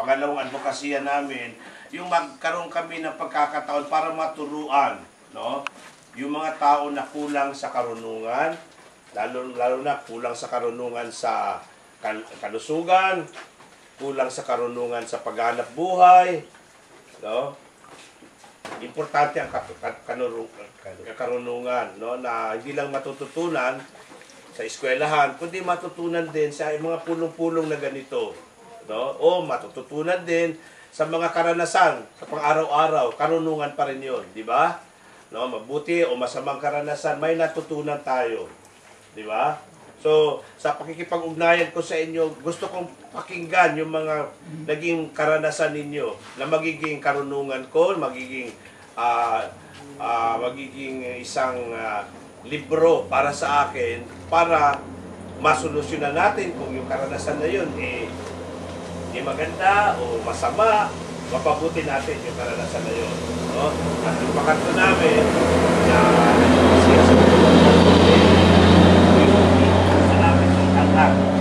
pangalawang advokasya namin, yung magkaroon kami ng pagkakataon para maturuan, no? Yung mga tao na kulang sa karunungan, lalo na kulang sa karunungan sa kalusugan, kulang sa karunungan sa paghanap buhay, no? Importante ang karunungan, no, na hindi lang matututunan sa eskwelahan, kundi matutunan din sa mga pulong-pulong na ganito, no? O matututunan din sa mga karanasan sa pang-araw-araw, karunungan pa rin 'yon, di ba? No, mabuti o masamang karanasan, may natutunan tayo, di ba? So, sa pakikipag-ugnayan ko sa inyo, gusto kong pakinggan yung mga naging karanasan ninyo na magiging karunungan ko, magiging isang libro para sa akin para masolusyonan natin kung yung karanasan na yun di maganda o masama, mapabuti natin yung karanasan na yun. No? At yung pakanto namin na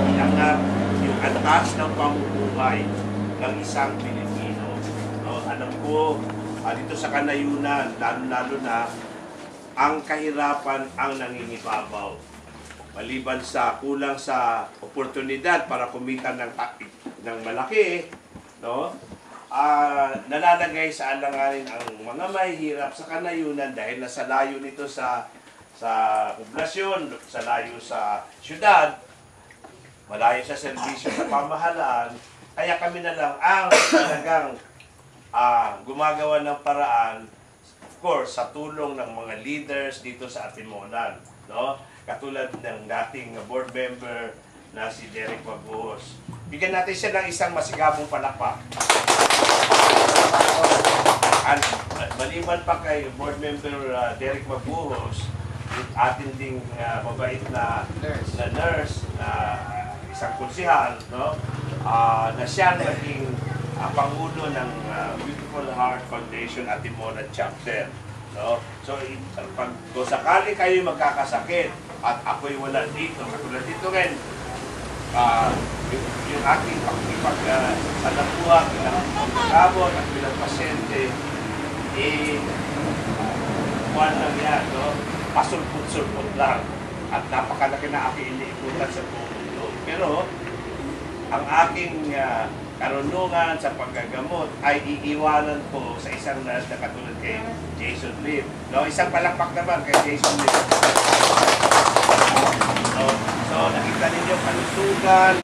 iangat yung antas ng pamumuhay ng isang Pilipino. No? Alam ko, dito sa kanayunan, lalo na ang kahirapan ang nangingibabaw. Maliban sa kulang sa oportunidad para kumita ng malaki, no? Nalalagay sa alanganin ang mga mahihirap sa kanayunan dahil nasa layo nito sa poblasyon, sa layo sa syudad, malayo sa serbisyo sa pamahalaan, kaya kami na lang ang talagang gumagawa ng paraan, of course, sa tulong ng mga leaders dito sa Atimonan, no? Katulad ng dating board member na si Derek Magbuhos. Bigyan natin siya ng isang masigabong palakpak. At maliban pa kay board member Derek Magbuhos, atin ding mabait na nurse, na isang konsihal, no? Na siya naging pangulo ng Beautiful Heart Foundation Atimonan Chapter. No? So, kung sakali kayo magkakasakit at ako'y wala dito, katulad dito rin, yung aking pakikipag-salapuhan bilang pagkabot at bilang pasyente, kuwan lang yan, no? Pasulput-sulput lang. At napakalaki na aking iniikutan sa buong mundo. Pero, ang aking karunungan sa paggagamot ay iiwanan ko sa isang nurse na katulad kay Jason Lim. No, isang palakpak naman kay Jason Lim. So nakita ninyo kalusugan,